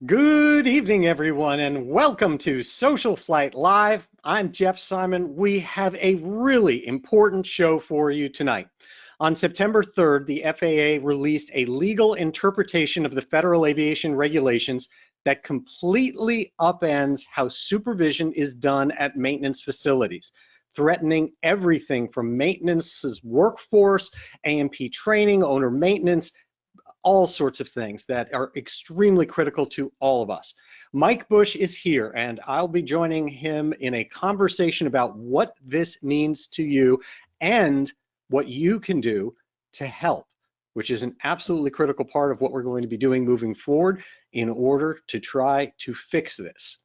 Good evening, everyone, and welcome to SocialFlight Live. I'm Jeff Simon. We have a really important show for you tonight. On September 3rd, the FAA released a legal interpretation of the federal aviation regulations that completely upends how supervision is done at maintenance facilities, threatening everything from maintenance's workforce, A&P training, owner maintenance, all sorts of things that are extremely critical to all of us. Mike Busch is here, and I'll be joining him in a conversation about what this means to you and what you can do to help, which is an absolutely critical part of what we're going to be doing moving forward in order to try to fix this.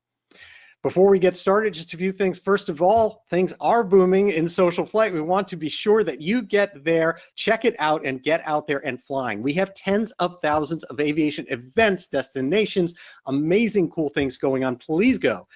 Before we get started, just a few things. First of all, things are booming in SocialFlight. We want to be sure that you get there, check it out, and get out there and flying. We have tens of thousands of aviation events, destinations, amazing cool things going on. Please go.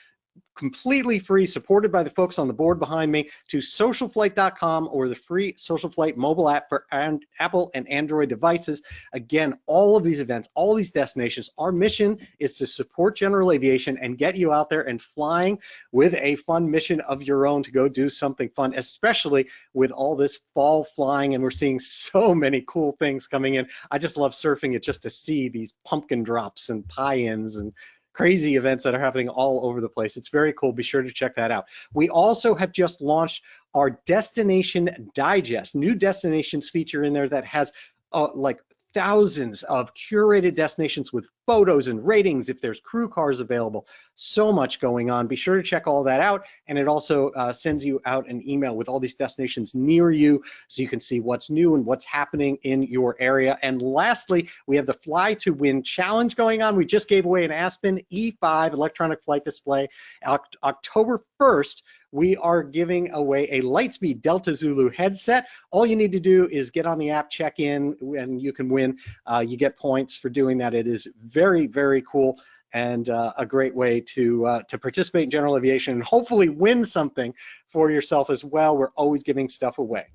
Completely free, supported by the folks on the board behind me, to socialflight.com or the free SocialFlight mobile app for Apple and Android devices. Again, all of these events, all these destinations, our mission is to support general aviation and get you out there and flying with a fun mission of your own to go do something fun, especially with all this fall flying, and we're seeing so many cool things coming in. I just love surfing it just to see these pumpkin drops and pie-ins and crazy events that are happening all over the place. It's very cool. Be sure to check that out. We also have just launched our Destination Digest, new destinations feature in there that has like thousands of curated destinations with photos and ratings if there's crew cars available. So much going on. Be sure to check all that out. And it also sends you out an email with all these destinations near you so you can see what's new and what's happening in your area. And lastly, we have the Fly to Win challenge going on. We just gave away an Aspen E5 electronic flight display. October 1st, we are giving away a Lightspeed Delta Zulu headset. All you need to do is get on the app, check in, and you can win. You get points for doing that. It is very, very cool and a great way to participate in general aviation and hopefully win something for yourself as well. We're always giving stuff away.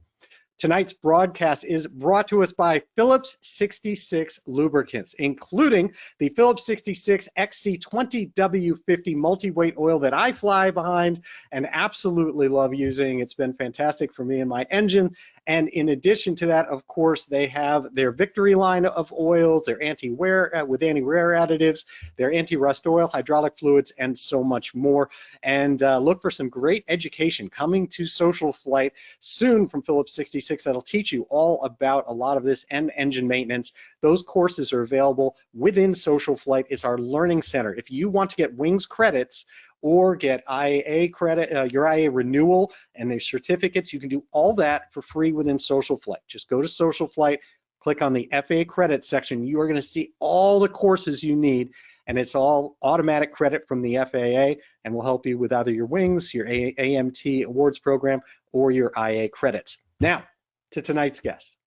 Tonight's broadcast is brought to us by Phillips 66 Lubricants, including the Phillips 66 XC20W50 multi-weight oil that I fly behind and absolutely love using. It's been fantastic for me and my engine. And in addition to that, of course, they have their Victory line of oils, their anti-wear with anti-wear additives, their anti-rust oil, hydraulic fluids, and so much more. And look for some great education coming to SocialFlight soon from Phillips 66 that'll teach you all about a lot of this and engine maintenance. Those courses are available within SocialFlight. It's our learning center. If you want to get wings credits or get IAA credit, your IAA renewal and their certificates, you can do all that for free within SocialFlight. Just go to SocialFlight, click on the FAA credit section. You are going to see all the courses you need, and it's all automatic credit from the FAA and will help you with either your wings, your AMT awards program, or your IAA credits. Now, to tonight's guest.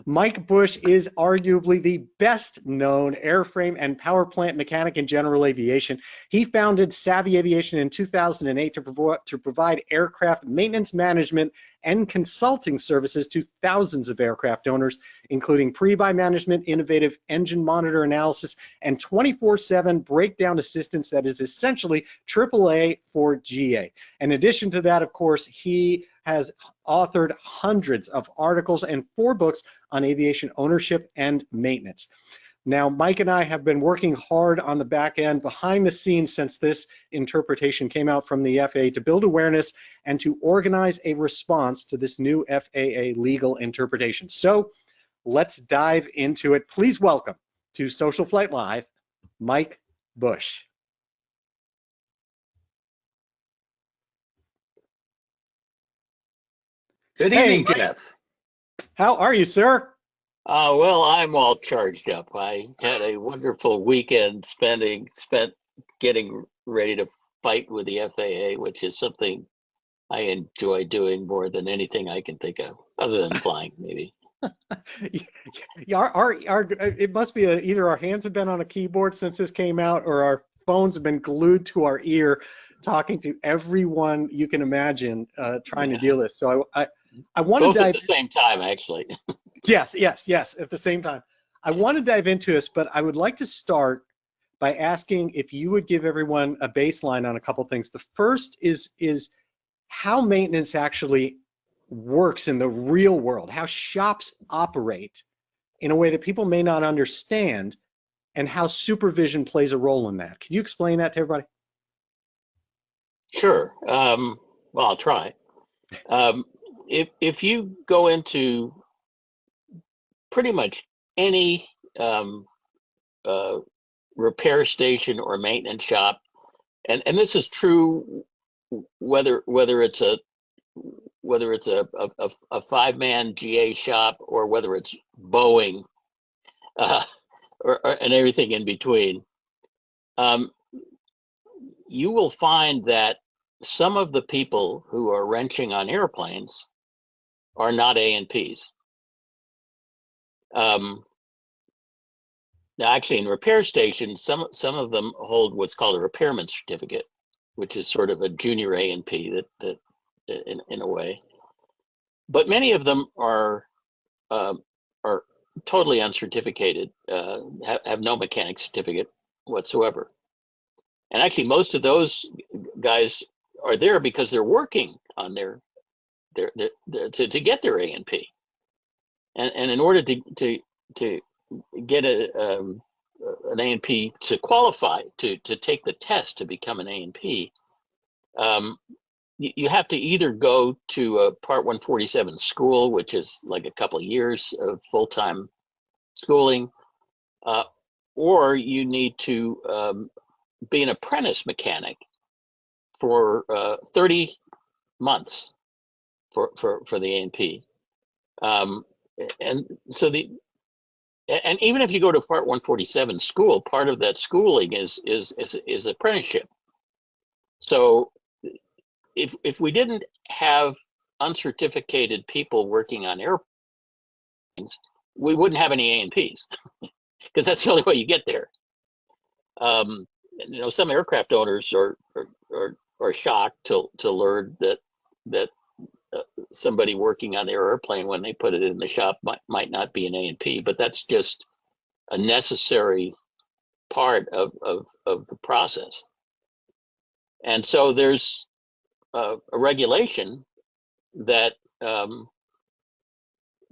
Mike Busch is arguably the best known airframe and power plant mechanic in general aviation. He founded Savvy Aviation in 2008 to provide aircraft maintenance management and consulting services to thousands of aircraft owners, including pre-buy management, innovative engine monitor analysis, and 24/7 breakdown assistance that is essentially AAA for GA. In addition to that, of course, he has authored hundreds of articles and 4 books on aviation ownership and maintenance. Now, Mike and I have been working hard on the back end behind the scenes since this interpretation came out from the FAA to build awareness and to organize a response to this new FAA legal interpretation. So let's dive into it. Please welcome to SocialFlight Live, Mike Busch. Good evening, Jeff. How are you, sir? Well, I'm all charged up. I had a wonderful weekend spent getting ready to fight with the FAA, which is something I enjoy doing more than anything I can think of, other than flying, maybe. It must be either our hands have been on a keyboard since this came out, or our phones have been glued to our ear, talking to everyone you can imagine, trying to deal with this. So I want to dive at the same time, actually. Yes, at the same time. I want to dive into this, but I would like to start by asking if you would give everyone a baseline on a couple things. The first is how maintenance actually works in the real world, how shops operate in a way that people may not understand, and how supervision plays a role in that. Can you explain that to everybody? Sure. Well, I'll try. If you go into pretty much any repair station or maintenance shop, and this is true whether it's a 5-man GA shop or whether it's Boeing and everything in between, you will find that some of the people who are wrenching on airplanes are not A&Ps. Now, actually, in repair stations, some of them hold what's called a repairman certificate, which is sort of a junior A&P that in a way. But many of them are totally uncertificated, have no mechanic certificate whatsoever. And actually, most of those guys are there because they're working on their to get their A&P. And in order to get an A&P to qualify to take the test to become an A&P, you have to either go to a Part 147 school, which is like a couple of years of full-time schooling, or you need to be an apprentice mechanic for 30 months for the A&P. And so and even if you go to Part 147 school, part of that schooling is apprenticeship. So if we didn't have uncertificated people working on airplanes, we wouldn't have any A&Ps because that's the only way you get there. Some aircraft owners are shocked to learn that somebody working on their airplane when they put it in the shop might not be an A&P, but that's just a necessary part of the process. And so there's a regulation that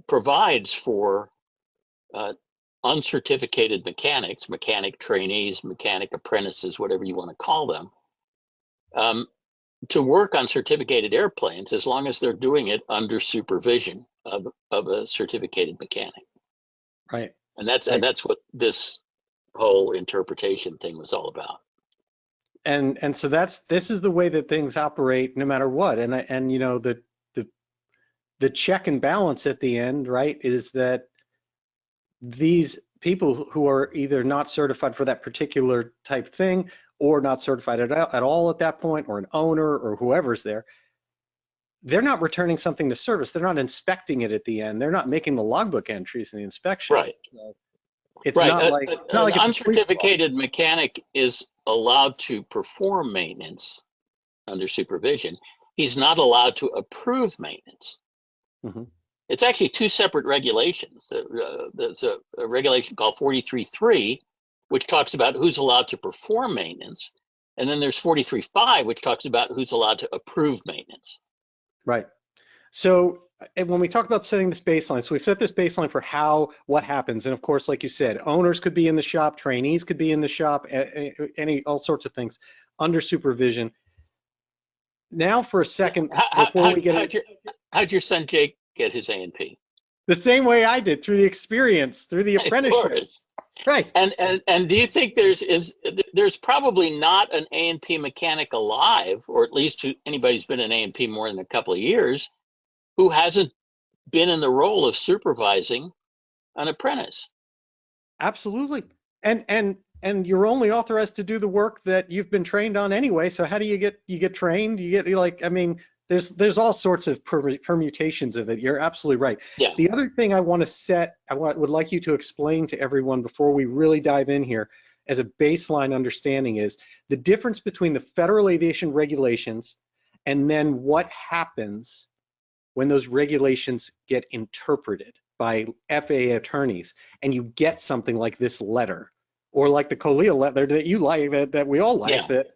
provides for uncertificated mechanics, mechanic trainees, mechanic apprentices, whatever you want to call them, to work on certificated airplanes as long as they're doing it under supervision of a certificated mechanic. Right. And that's what this whole interpretation thing was all about. And so this is the way that things operate no matter what. And the check and balance at the end, right, is that these people who are either not certified for that particular type thing or not certified at all at that point, or an owner or whoever's there, they're not returning something to service. They're not inspecting it at the end. They're not making the logbook entries in the inspection. Right. It's not like an uncertificated mechanic is allowed to perform maintenance under supervision. He's not allowed to approve maintenance. Mm-hmm. It's actually two separate regulations. There's a regulation called 43.3, which talks about who's allowed to perform maintenance. And then there's 43.5, which talks about who's allowed to approve maintenance. Right. So when we talk about setting this baseline, so we've set this baseline for what happens. And of course, like you said, owners could be in the shop, trainees could be in the shop, all sorts of things under supervision. Now for a second, how'd your son Jake get his A&P? The same way I did, through the experience, through the apprenticeship. Right. And do you think there's probably not an A&P mechanic alive, or at least anybody who's been an A&P more than a couple of years, who hasn't been in the role of supervising an apprentice? Absolutely. And you're only authorized to do the work that you've been trained on anyway. So how do you get trained? There's all sorts of permutations of it. You're absolutely right. Yeah. The other thing would like you to explain to everyone before we really dive in here as a baseline understanding is the difference between the federal aviation regulations and then what happens when those regulations get interpreted by FAA attorneys and you get something like this letter. or like the COLIA letter that you like, that we all like, Yeah, that,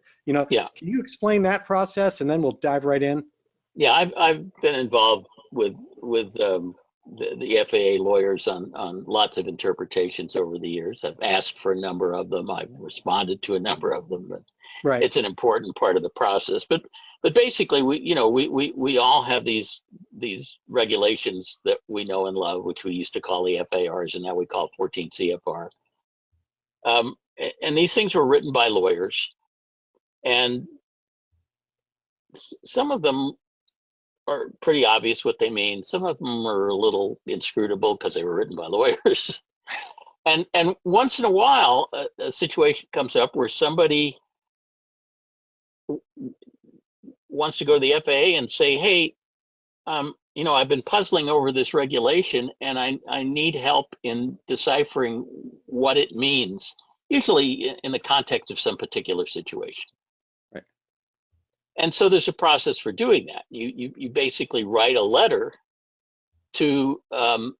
yeah, can you explain that process and then we'll dive right in? yeah. I've been involved with the FAA lawyers on lots of interpretations over the years. I've asked for a number of them. I've responded to a number of them. But Right. it's an important part of the process. But basically, we all have these regulations that we know and love, which we used to call the FARs, and now we call 14 CFR. And these things were written by lawyers, and some of them are pretty obvious what they mean. Some of them are a little inscrutable because they were written by lawyers. And once in a while, a situation comes up where somebody wants to go to the FAA and say, "Hey, I've been puzzling over this regulation, and I need help in deciphering what it means." Usually, in the context of some particular situation. Right. And so there's a process for doing that. You basically write a letter to all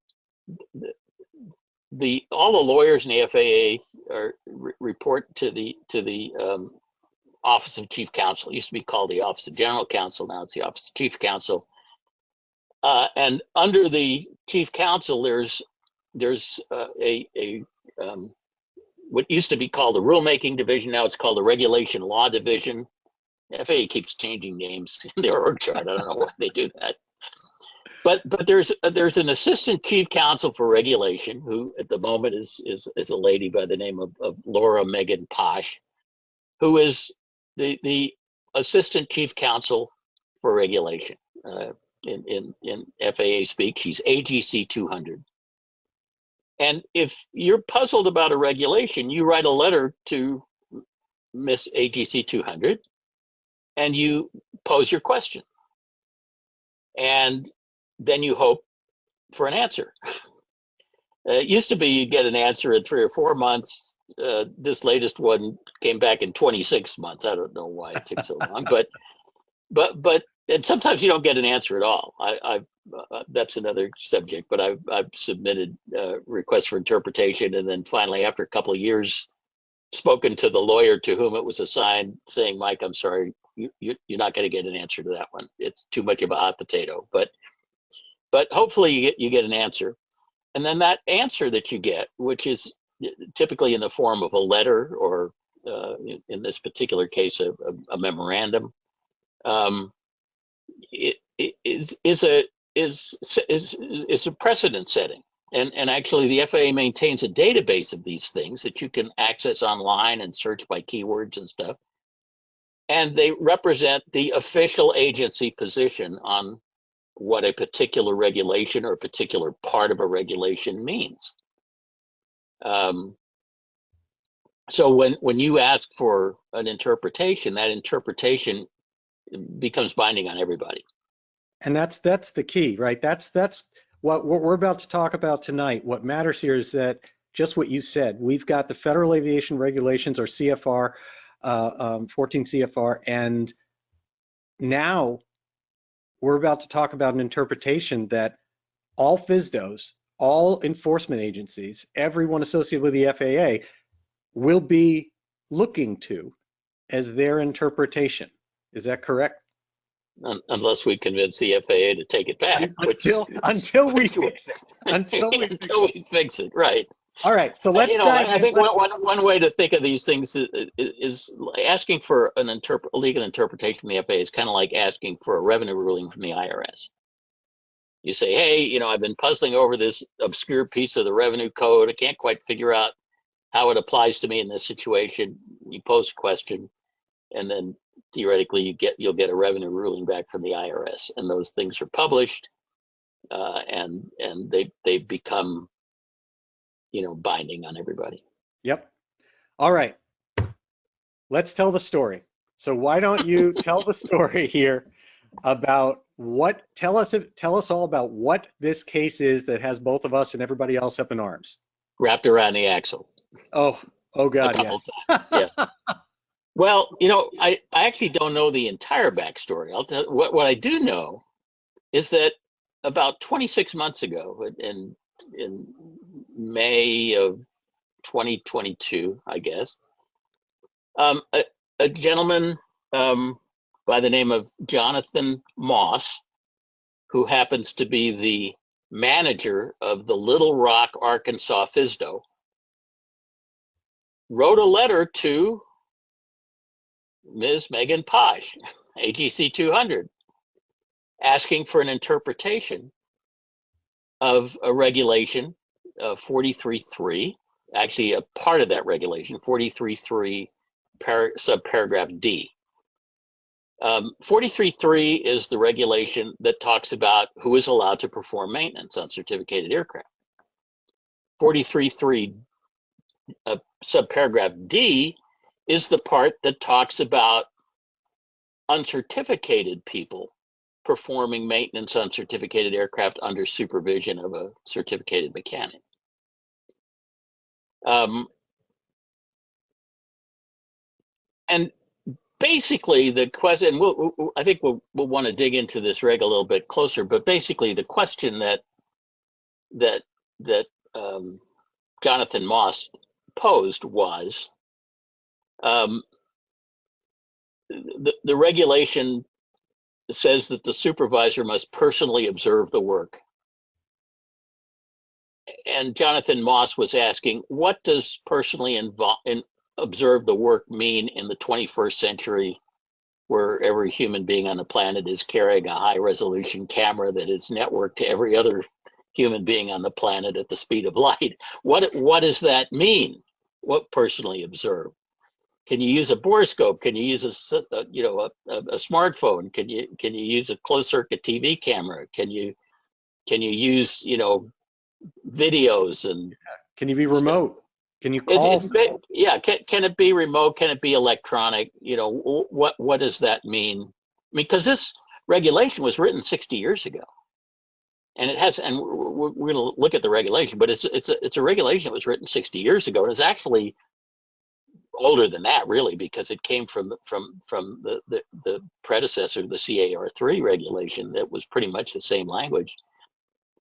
the lawyers in the FAA report to the Office of Chief Counsel. It used to be called the Office of General Counsel. Now it's the Office of Chief Counsel. And under the Chief Counsel, there's what used to be called the Rulemaking Division. Now it's called the Regulation Law Division. FAA keeps changing names in their org chart. I don't know why they do that. But there's an assistant chief counsel for regulation who at the moment is a lady by the name of Laura Megan Posh, who is the assistant chief counsel for regulation. In FAA speak, she's AGC 200. And if you're puzzled about a regulation, you write a letter to Miss AGC 200 and you pose your question. And then you hope for an answer. It used to be you get an answer in 3 or 4 months. This latest one came back in 26 months. I don't know why it took so long, but and sometimes you don't get an answer at all. That's another subject. But I've submitted requests for interpretation, and then finally, after a couple of years, spoken to the lawyer to whom it was assigned, saying, "Mike, I'm sorry, you're not going to get an answer to that one. It's too much of a hot potato." But hopefully you get an answer, and then that answer that you get, which is typically in the form of a letter or in this particular case a memorandum, it is a precedent setting. And actually the FAA maintains a database of these things that you can access online and search by keywords and stuff. And they represent the official agency position on what a particular regulation or a particular part of a regulation means. So when you ask for an interpretation, that interpretation becomes binding on everybody. And that's the key, right? That's what we're about to talk about tonight. What matters here is that just what you said. We've got the Federal Aviation Regulations, or CFR, 14 CFR, and now we're about to talk about an interpretation that all FSDOs, all enforcement agencies, everyone associated with the FAA will be looking to as their interpretation. Is that correct? Unless we convince the FAA to take it back, until we fix it. Until we fix it, right? All right, so let's dive in. I think one way to think of these things is asking for a legal interpretation from the FAA is kind of like asking for a revenue ruling from the IRS. You say, "Hey, I've been puzzling over this obscure piece of the revenue code. I can't quite figure out how it applies to me in this situation." You pose a question, and then theoretically you'll get a revenue ruling back from the IRS, and those things are published, and they become binding on everybody. Yep. All right. Let's tell the story. So why don't you tell the story here about tell us all about what this case is that has both of us and everybody else up in arms. Wrapped around the axle. Oh God, yes. Yeah. Well, I actually don't know the entire backstory. I'll tell what I do know is that about 26 months ago, in May of 2022, I guess. A gentleman by the name of Jonathan Moss, who happens to be the manager of the Little Rock, Arkansas FSDO, wrote a letter to Ms. Megan Posh, AGC 200, asking for an interpretation of a regulation, 43.3, actually a part of that regulation, 43.3 subparagraph D. 43.3 is the regulation that talks about who is allowed to perform maintenance on certificated aircraft. 43.3 subparagraph D is the part that talks about uncertificated people performing maintenance on certificated aircraft under supervision of a certificated mechanic. And basically the question, I think we'll want to dig into this reg a little bit closer, but basically the question that Jonathan Moss posed was, the regulation says that the supervisor must personally observe the work. And Jonathan Moss was asking, what does personally observe the work mean in the 21st century, where every human being on the planet is carrying a high resolution camera that is networked to every other human being on the planet at the speed of light? What does that mean? What personally observe? Can you use a borescope? Can you use a smartphone? Can you use a closed circuit TV camera? Can you use videos? And can you be remote? Can you call? Yeah, can it be remote? Can it be electronic? What does that mean? Because this regulation was written 60 years ago, and it has. And we're going to look at the regulation, but it's a regulation that was written 60 years ago, and it's actually older than that, really, because it came from the predecessor, the CAR3 regulation, that was pretty much the same language.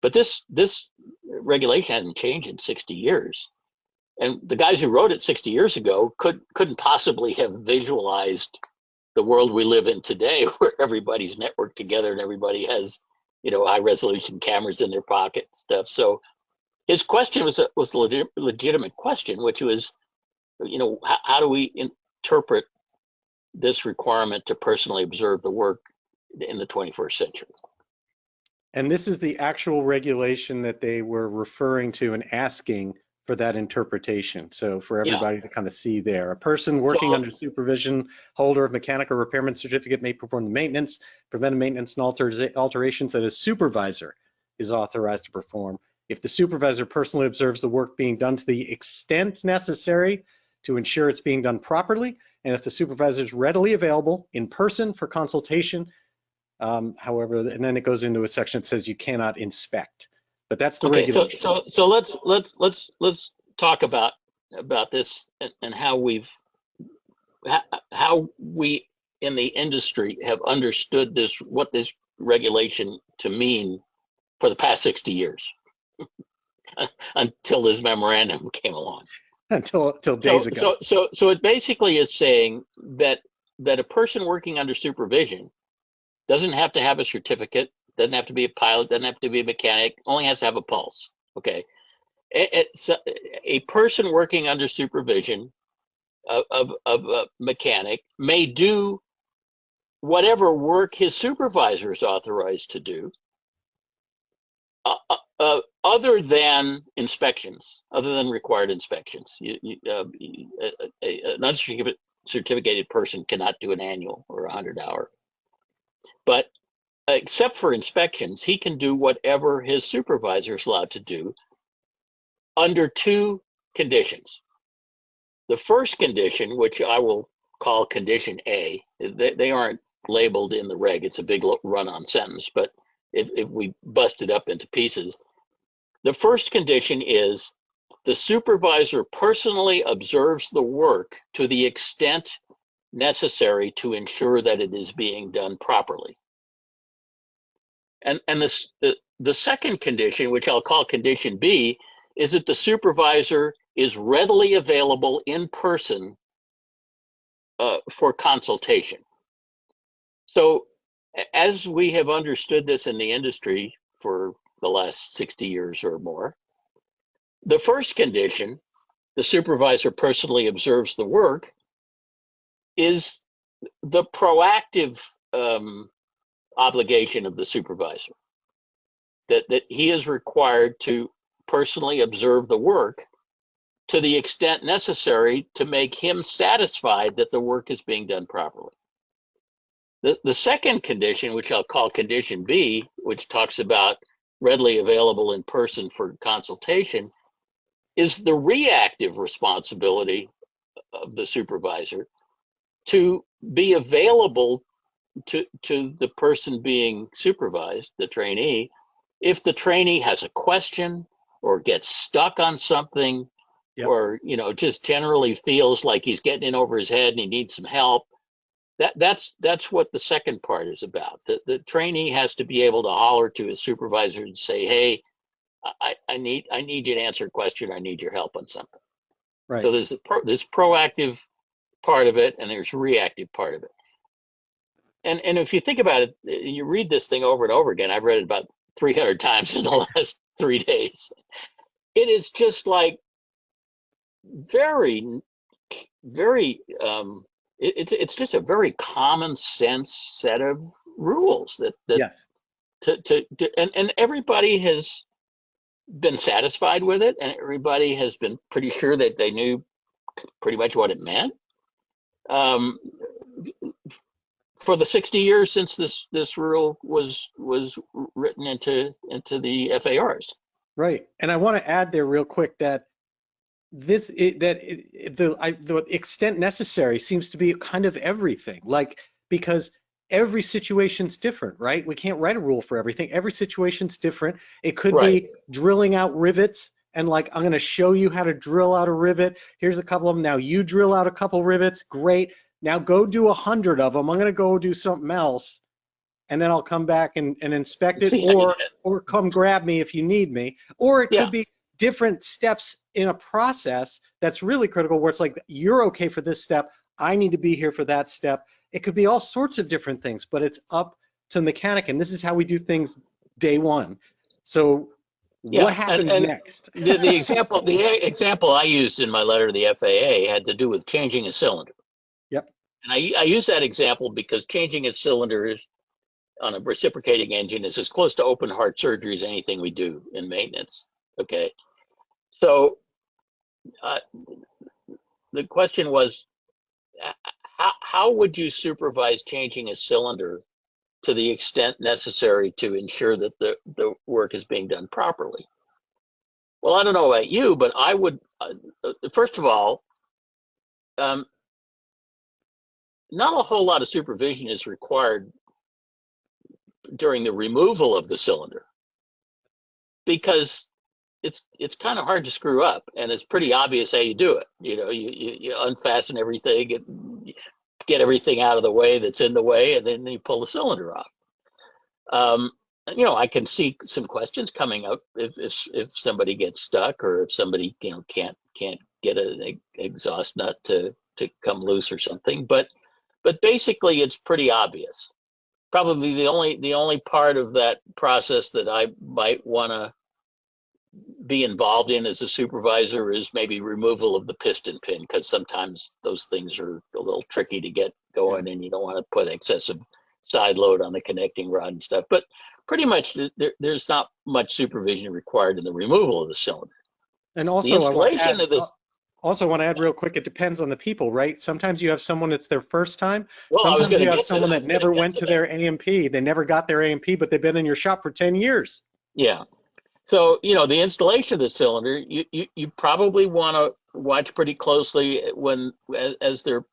But this regulation hasn't changed in 60 years. And the guys who wrote it 60 years ago couldn't possibly have visualized the world we live in today, where everybody's networked together and everybody has, high resolution cameras in their pocket and stuff. So his question was a legitimate question, which was, how do we interpret this requirement to personally observe the work in the 21st century? And this is the actual regulation that they were referring to and asking for that interpretation. So for everybody to kind of see there, a person working under supervision, holder of mechanic or repairman certificate, may perform the maintenance, preventive maintenance, and alterations that a supervisor is authorized to perform if the supervisor personally observes the work being done to the extent necessary to ensure it's being done properly, and if the supervisor is readily available in person for consultation. However, and then it goes into a section that says you cannot inspect. But that's the regulation. So let's talk about this and how we in the industry have understood what this regulation to mean for the past 60 years until this memorandum came along. Until days ago. So it basically is saying that a person working under supervision doesn't have to have a certificate, doesn't have to be a pilot, doesn't have to be a mechanic, only has to have a pulse. Okay. A person working under supervision of a mechanic may do whatever work his supervisor is authorized to do, other than inspections, other than required inspections. An uncertificated person cannot do an annual or 100-hour. But except for inspections, he can do whatever his supervisor is allowed to do under two conditions. The first condition, which I will call condition A, they aren't labeled in the reg, it's a big run-on sentence, but if we bust it up into pieces, the first condition is the supervisor personally observes the work to the extent necessary to ensure that it is being done properly. And the second condition, which I'll call condition B, is that the supervisor is readily available in person for consultation. So as we have understood this in the industry for the last 60 years or more, the first condition, the supervisor personally observes the work, is the proactive obligation of the supervisor, that he is required to personally observe the work to the extent necessary to make him satisfied that the work is being done properly. The second condition, which I'll call condition B, which talks about readily available in person for consultation, is the reactive responsibility of the supervisor to be available to the person being supervised, the trainee, if the trainee has a question or gets stuck on something, Yep. or just generally feels like he's getting in over his head and he needs some help. That's what the second part is about. The trainee has to be able to holler to his supervisor and say, "Hey, I need you to answer a question. I need your help on something." Right. So there's this proactive part of it, and there's reactive part of it. And if you think about it, you read this thing over and over again. I've read it about 300 times in the last 3 days. It is just like very, very. It's just a very common sense set of rules that Yes. and everybody has been satisfied with it, and everybody has been pretty sure that they knew pretty much what it meant. For the 60 years since this rule was written into the FARs. Right. And I want to add there real quick that the extent necessary seems to be kind of everything, like, because every situation's different, right? We can't write a rule for everything. Every situation's different. It could be drilling out rivets, and like, I'm going to show you how to drill out a rivet. Here's a couple of them. Now you drill out a couple rivets. Great. Now go do 100 of them. I'm going to go do something else, and then I'll come back and inspect it, or come grab me if you need me. Or it could be different steps in a process that's really critical, where it's like, you're okay for this step, I need to be here for that step. It could be all sorts of different things, but it's up to the mechanic, and this is how we do things day one. So what happens next? the example I used in my letter to the FAA had to do with changing a cylinder. Yep. And I use that example because changing a cylinder is, on a reciprocating engine, is as close to open heart surgery as anything we do in maintenance. Okay. So the question was, how would you supervise changing a cylinder to the extent necessary to ensure that the work is being done properly? Well, I don't know about you, but I would, first of all, not a whole lot of supervision is required during the removal of the cylinder, because it's kind of hard to screw up, and it's pretty obvious how you do it. You unfasten everything and get everything out of the way that's in the way, and then you pull the cylinder off. I can see some questions coming up if somebody gets stuck, or if somebody can't get an exhaust nut to come loose or something. But basically, it's pretty obvious. Probably the only part of that process that I might want to be involved in as a supervisor is maybe removal of the piston pin, because sometimes those things are a little tricky to get going, and you don't want to put excessive side load on the connecting rod and stuff. But pretty much there's not much supervision required in the removal of the cylinder. And also, the installation of this. Also want to add real quick, it depends on the people, right? Sometimes you have someone that's their first time. Well, sometimes you have someone that never went to their A&P. They never got their A&P, but they've been in your shop for 10 years. Yeah. So, the installation of the cylinder, you probably want to watch pretty closely as they're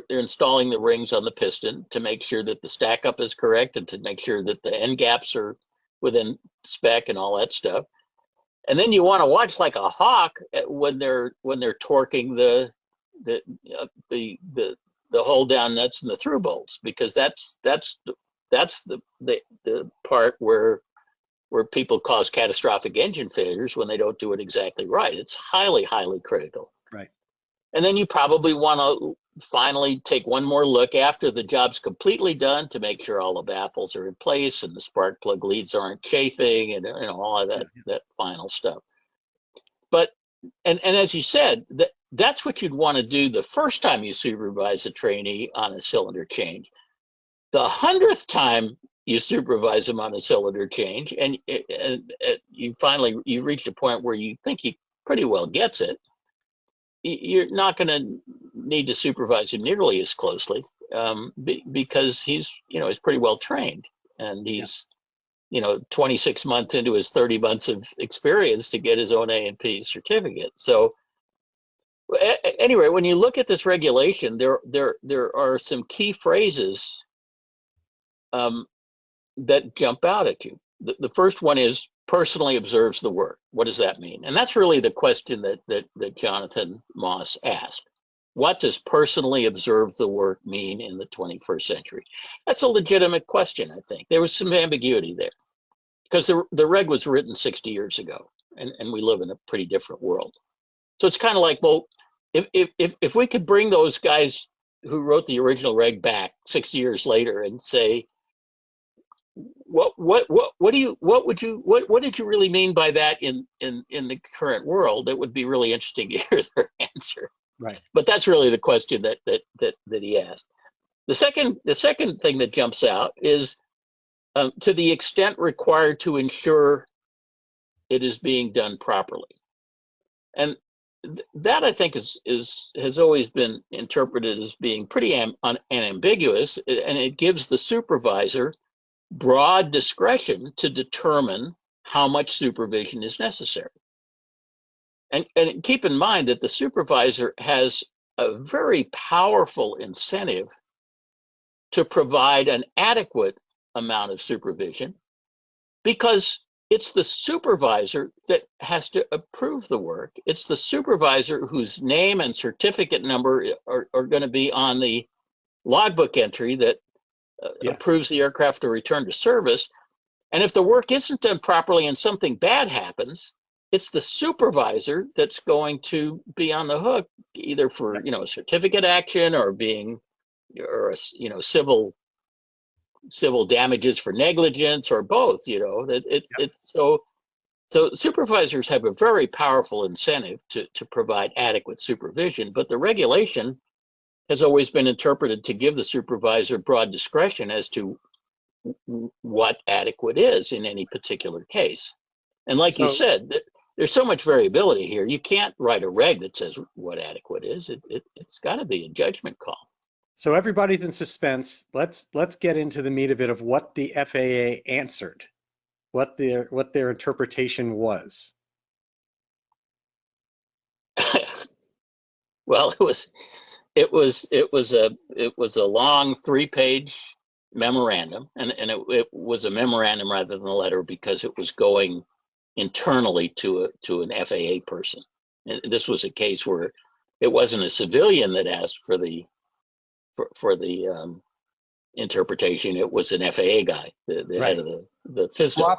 installing the rings on the piston, to make sure that the stack up is correct, and to make sure that the end gaps are within spec and all that stuff. And then you want to watch like a hawk when they're torquing the hold down nuts and the through bolts, because that's the part where where people cause catastrophic engine failures when they don't do it exactly right. It's highly, highly critical. Right. And then you probably want to finally take one more look after the job's completely done to make sure all the baffles are in place and the spark plug leads aren't chafing and all of that final stuff. But and as you said, that's what you'd want to do the first time you supervise a trainee on a cylinder change. The 100th time you supervise them on a cylinder change, and you reached a point where you think he pretty well gets it, you're not going to need to supervise him nearly as closely, because he's pretty well trained, and he's 26 months into his 30 months of experience to get his own A&P certificate. So anyway, when you look at this regulation, there are some key phrases that jump out at you. The first one is personally observes the work. What does that mean? And that's really the question that Jonathan Moss asked. What does personally observe the work mean in the 21st century? That's a legitimate question, I think. There was some ambiguity there because the reg was written 60 years ago, and we live in a pretty different world. So it's kind of like, well, if we could bring those guys who wrote the original reg back 60 years later and say, what did you really mean by that in the current world? It would be really interesting to hear their answer. Right. But that's really the question that he asked. The second thing that jumps out is to the extent required to ensure it is being done properly, and that I think has always been interpreted as being pretty unambiguous, and it gives the supervisor broad discretion to determine how much supervision is necessary. And keep in mind that the supervisor has a very powerful incentive to provide an adequate amount of supervision, because it's the supervisor that has to approve the work. It's the supervisor whose name and certificate number are going to be on the logbook entry that approves the aircraft to return to service. And if the work isn't done properly and something bad happens, it's the supervisor that's going to be on the hook, either for certificate action or civil damages for negligence, or both. So supervisors have a very powerful incentive to provide adequate supervision, but the regulation has always been interpreted to give the supervisor broad discretion as to what adequate is in any particular case. And like you said, there's so much variability here. You can't write a reg that says what adequate is. It's got to be a judgment call. So everybody's in suspense. Let's get into the meat of it, of what the FAA answered, what their interpretation was. Well, it was a long 3-page memorandum, and it was a memorandum rather than a letter because it was going internally to an FAA person. And this was a case where it wasn't a civilian that asked for the interpretation. It was an FAA guy, the head of the FISDO.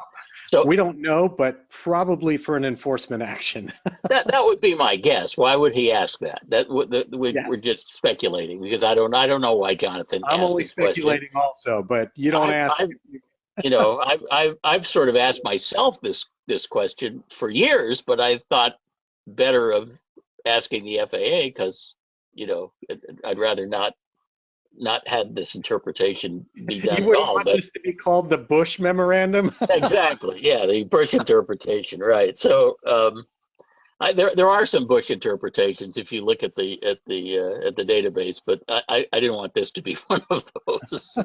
So we don't know, but probably for an enforcement action. that would be my guess. Why would he ask that? We're just speculating, because I don't know why Jonathan asked this question. I'm only speculating also, but you don't ask. I've sort of asked myself this question for years, but I thought better of asking the FAA because I'd rather not have this interpreration be done You wouldn't at all. want this to be called the Busch memorandum? Exactly, yeah, the Busch interpretation, right? So there are some Busch interpretations if you look at the database, but I didn't want this to be one of those.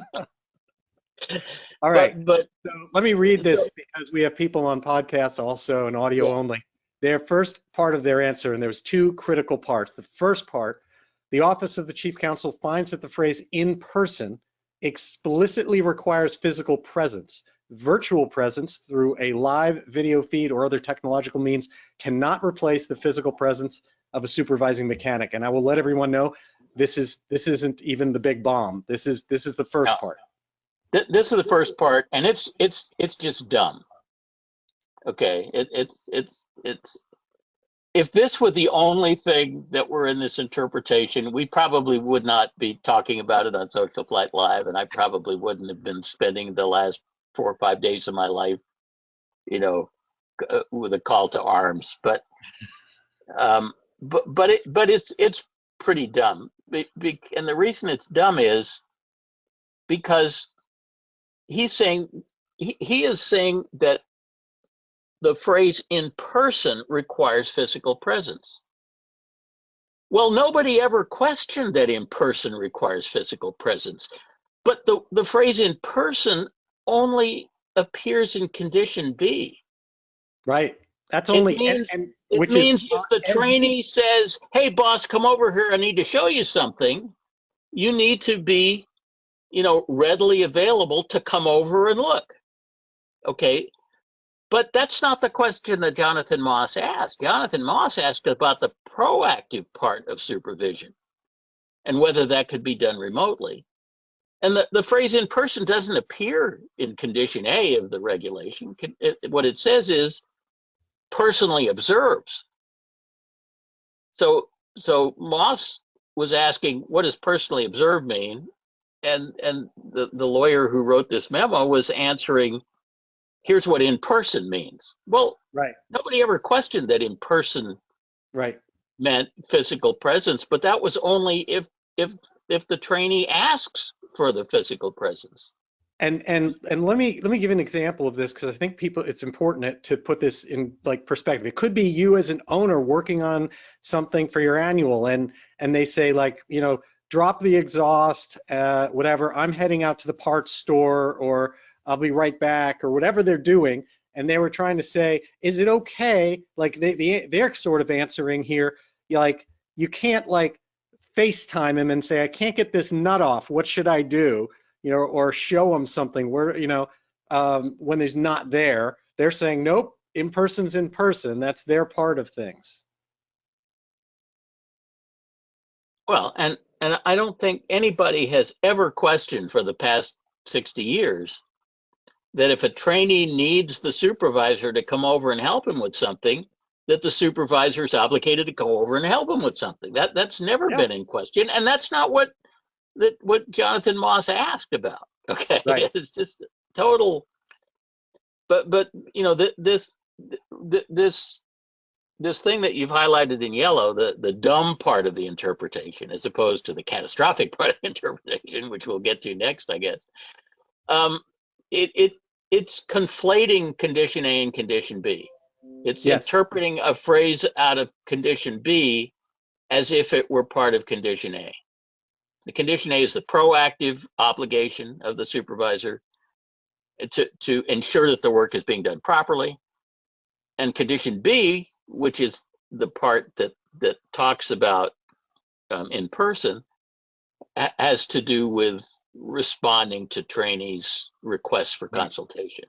All right, but so let me read this because we have people on podcast also and audio only. Their first part of their answer, and there was 2 critical parts. The first part, the Office of the Chief Counsel finds that the phrase "in person" explicitly requires physical presence. Virtual presence through a live video feed or other technological means cannot replace the physical presence of a supervising mechanic. And I will let everyone know this isn't even the big bomb. This is the first part. This is the first part, and it's just dumb. Okay, it's if this were the only thing that were in this interpretation, we probably would not be talking about it on Social Flight Live, and I probably wouldn't have been spending the last 4 or 5 days of my life, you know, with a call to arms. Um, but it's pretty dumb. And the reason it's dumb is because he's saying he is saying that the phrase "in person" requires physical presence. Well, nobody ever questioned that in person requires physical presence. But the phrase "in person" only appears in condition B. Right. That's It only, means and it which is means if not the as, trainee says, "Hey boss, come over here, I need to show you something," you need to be, readily available to come over and look. Okay. But that's not the question that Jonathan Moss asked. Jonathan Moss asked about the proactive part of supervision and whether that could be done remotely. And the phrase "in person" doesn't appear in condition A of the regulation. What it says is personally observes. So Moss was asking, what does personally observe mean? And the lawyer who wrote this memo was answering, here's what "in person" means. Well, right, nobody ever questioned that "in person" right. meant physical presence, but that was only if the trainee asks for the physical presence. And let me give an example of this, because I think people, it's important to put this in like perspective. It could be you as an owner working on something for your annual, and they say, like, drop the exhaust, whatever, I'm heading out to the parts store, or I'll be right back, or whatever they're doing. And they were trying to say, is it okay? Like they're sort of answering here, like, you can't like FaceTime him and say, I can't get this nut off, what should I do? Or show them something where, when there's not there. They're saying, nope, in person's in person. That's their part of things. Well, and I don't think anybody has ever questioned for the past 60 years that if a trainee needs the supervisor to come over and help him with something, that the supervisor is obligated to go over and help him with something. That's never Yeah, been in question, and that's not what Jonathan Moss asked about. Okay, right. it's just total. But this this thing that you've highlighted in yellow, the dumb part of the interpretation, as opposed to the catastrophic part of the interpretation, which we'll get to next, I guess. Um, it it it's conflating condition A and condition B. It's Yes. interpreting a phrase out of condition B as if it were part of condition A. The condition A is the proactive obligation of the supervisor to ensure that the work is being done properly. And condition B, which is the part that talks about in person, has to do with responding to trainees' requests for Right. consultation.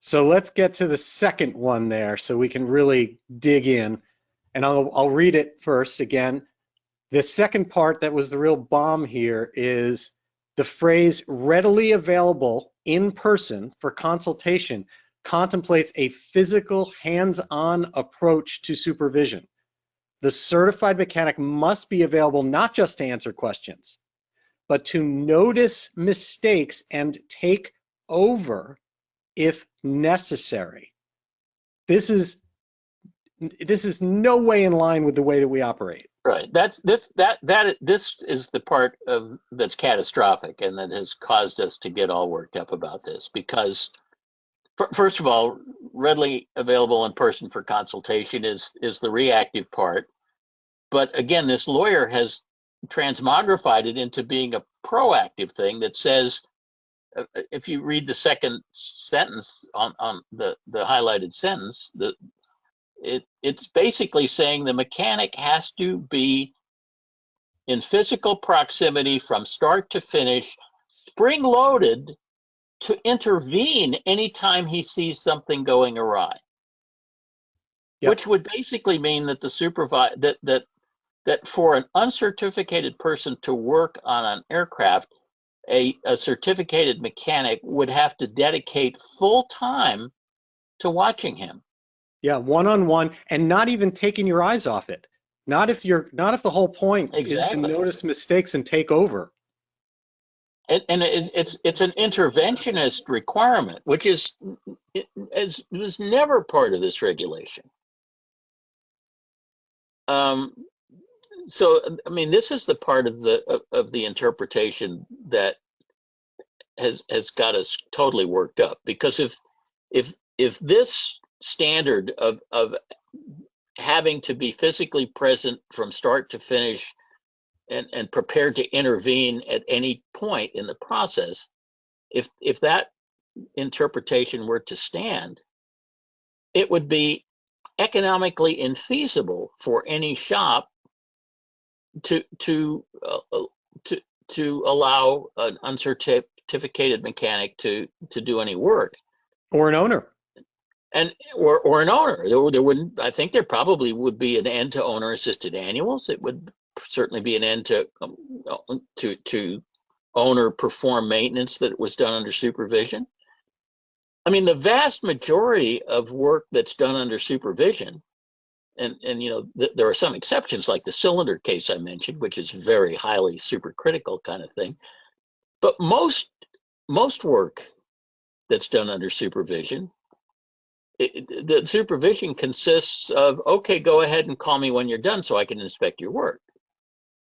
So let's get to the second one there so we can really dig in. And I'll read it first again. The second part that was the real bomb here is the phrase "readily available in person for consultation" contemplates a physical, hands-on approach to supervision. The certified mechanic must be available not just to answer questions, but to notice mistakes and take over if necessary. This is no way in line with the way that we operate. Right. This is the part of that's catastrophic and that has caused us to get all worked up about this because first of all, readily available in person for consultation is the reactive part. But again, this lawyer has transmogrified it into being a proactive thing that says, if you read the second sentence on the highlighted sentence, it's basically saying the mechanic has to be in physical proximity from start to finish, spring loaded to intervene anytime he sees something going awry. Yep. Which would basically mean that that for an uncertificated person to work on an aircraft, a certificated mechanic would have to dedicate full time to watching him. Yeah, one-on-one, and not even taking your eyes off it. Not if the whole point is to Exactly. notice mistakes and take over. It's an interventionist requirement, which was never part of this regulation. So I mean, this is the part of the interpretation that has got us totally worked up, because if this standard of having to be physically present from start to finish and prepared to intervene at any point in the process, if that interpretation were to stand, it would be economically infeasible for any shop to allow an uncertificated mechanic to do any work, Or an owner. and or an owner. There wouldn't. I think there probably would be an end to owner assisted annuals. It would certainly be an end to owner perform maintenance that was done under supervision. I mean, the vast majority of work that's done under supervision, and you know, there are some exceptions like the cylinder case I mentioned, which is very highly supercritical kind of thing. But most work that's done under supervision, the supervision consists of, okay, go ahead and call me when you're done so I can inspect your work.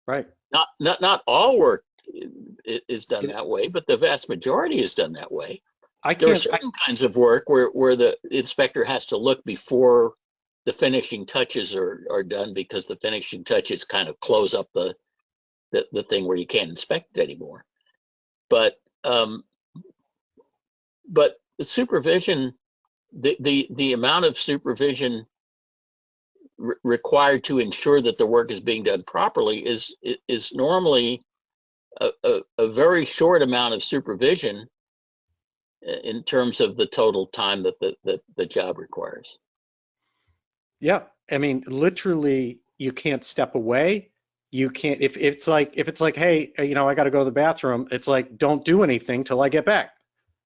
Right. Not all work is done that way, but the vast majority is done that way. There are certain kinds of work where the inspector has to look before the finishing touches are done, because the finishing touches kind of close up the thing where you can't inspect it anymore. But the supervision, the amount of supervision required to ensure that the work is being done properly is normally a very short amount of supervision in terms of the total time that the job requires. Yeah, I mean, literally, you can't step away. You can't, if it's like, hey, you know, I got to go to the bathroom. It's like, don't do anything till I get back.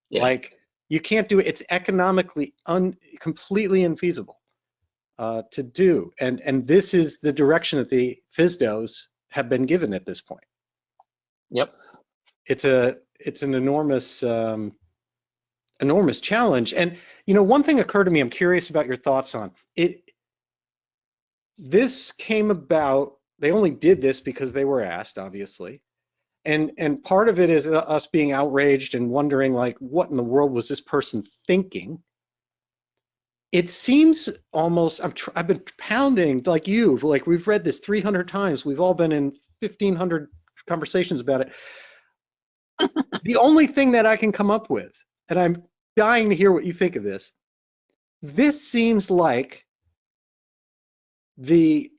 Yeah. Like, you can't do it. It's economically completely infeasible to do. And this is the direction that the FSDOs have been given at this point. Yep. It's an enormous enormous challenge. And you know, one thing occurred to me. I'm curious about your thoughts on it. This came about. They only did this because they were asked, obviously. And part of it is us being outraged and wondering, like, what in the world was this person thinking? It seems almost, I've been pounding, like you, like we've read this 300 times. We've all been in 1,500 conversations about it. The only thing that I can come up with, and I'm dying to hear what you think of this seems like the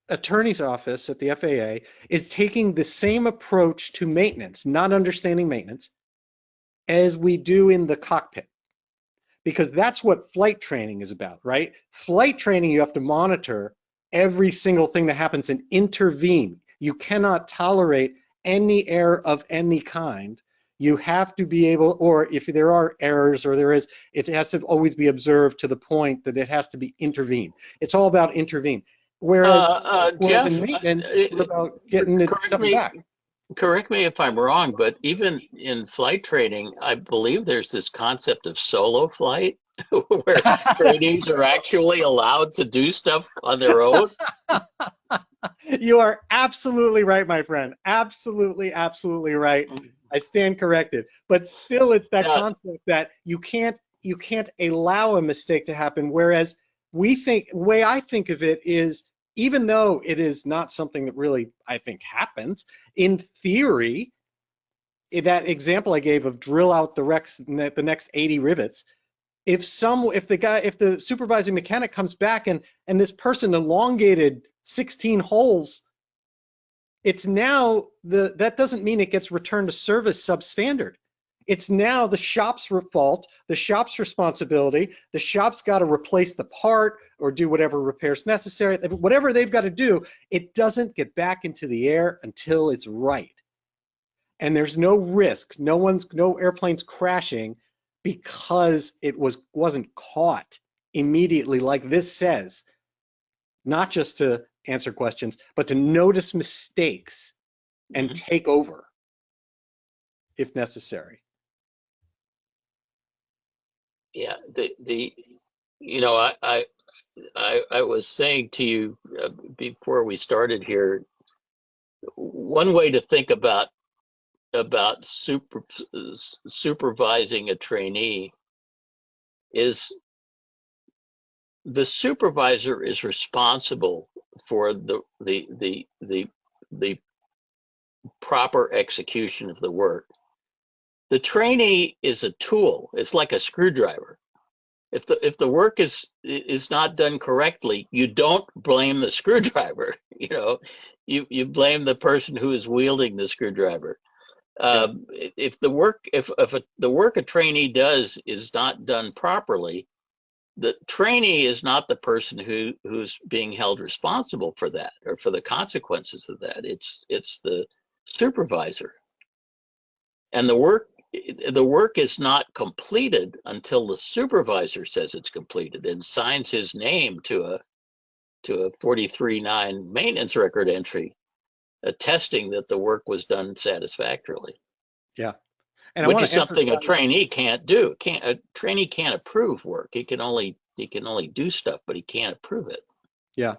attorney's office at the FAA is taking the same approach to maintenance, not understanding maintenance, as we do in the cockpit. Because that's what flight training is about, right? Flight training, you have to monitor every single thing that happens and intervene. You cannot tolerate any error of any kind. You have to be able, or if there are errors or there is, it has to always be observed to the point that it has to be intervened. It's all about intervene. Whereas, Jeff, in maintenance, it's about getting something back. Correct me if I'm wrong, but even in flight training, I believe there's this concept of solo flight where trainees are actually allowed to do stuff on their own. You are absolutely right, my friend. Absolutely, absolutely right. I stand corrected. But still, it's that concept that you can't allow a mistake to happen. Whereas the way I think of it is, even though it is not something that really, I think, happens, in theory, that example I gave of drill out the next 80 rivets, if the supervising mechanic comes back and this person elongated 16 holes, it's now that doesn't mean it gets returned to service substandard. It's now the shop's fault, the shop's responsibility. The shop's got to replace the part or do whatever repairs necessary. Whatever they've got to do, it doesn't get back into the air until it's right. And there's no risk. No airplane's crashing because it wasn't caught immediately like this says, not just to answer questions, but to notice mistakes and take over if necessary. Yeah, you know, I was saying to you before we started here, one way to think about supervising a trainee is the supervisor is responsible for the proper execution of the work. The trainee is a tool. It's like a screwdriver. If the work is not done correctly, you don't blame the screwdriver. You know, you blame the person who is wielding the screwdriver. If the work a trainee does is not done properly, the trainee is not the person who's being held responsible for that or for the consequences of that. It's the supervisor, and the work is not completed until the supervisor says it's completed and signs his name to a 43-9 maintenance record entry attesting that the work was done satisfactorily. Yeah. And which is something a trainee can't do. A trainee can't approve work. He can only do stuff, but he can't approve it. Yeah.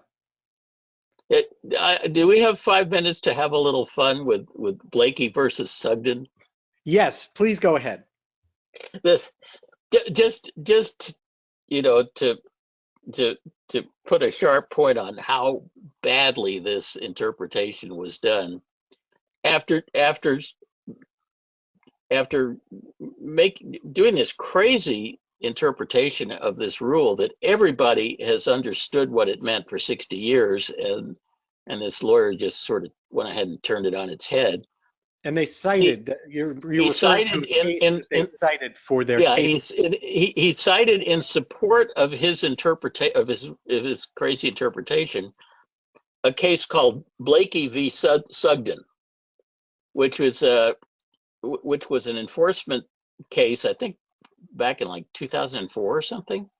Do we have 5 minutes to have a little fun with Blakey versus Sugden? Yes, please go ahead. This just you know, to put a sharp point on how badly this interpretation was done. After doing this crazy interpretation of this rule that everybody has understood what it meant for 60 years, and this lawyer just sort of went ahead and turned it on its head. And they cited, you're he referring cited to a case that they cited for their case. He cited in support of his interpretation of his crazy interpretation a case called Blakey v. Sugden, which was an enforcement case, I think back in like 2004 or something.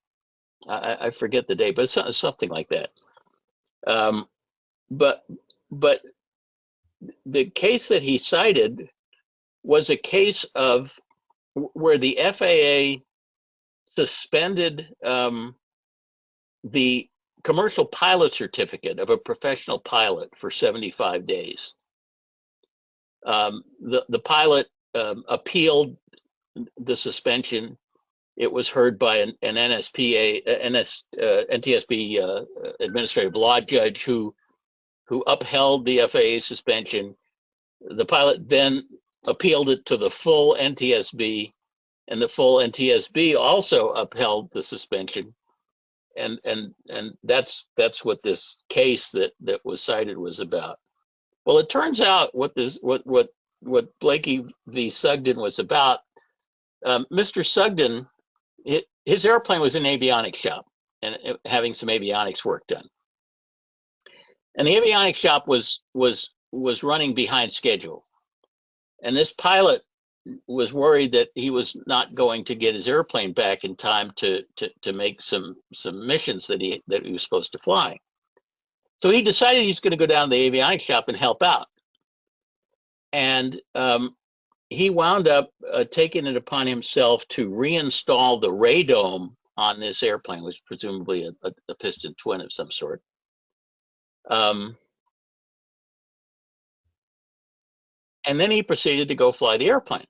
I forget the date, but something like that. But the case that he cited was a case of where the FAA suspended the commercial pilot certificate of a professional pilot for 75 days. The pilot appealed the suspension. It was heard by an NTSB administrative law judge who upheld the FAA suspension. The pilot then appealed it to the full NTSB, and the full NTSB also upheld the suspension. And that's what this case that was cited was about. Well, it turns out what Blakey v. Sugden was about. Mr. Sugden, his airplane was in an avionics shop and having some avionics work done. And the avionics shop was running behind schedule. And this pilot was worried that he was not going to get his airplane back in time to make some missions that he was supposed to fly. So he decided he's going to go down to the avionics shop and help out. And he wound up taking it upon himself to reinstall the radome on this airplane, which was presumably a piston twin of some sort. And then he proceeded to go fly the airplane.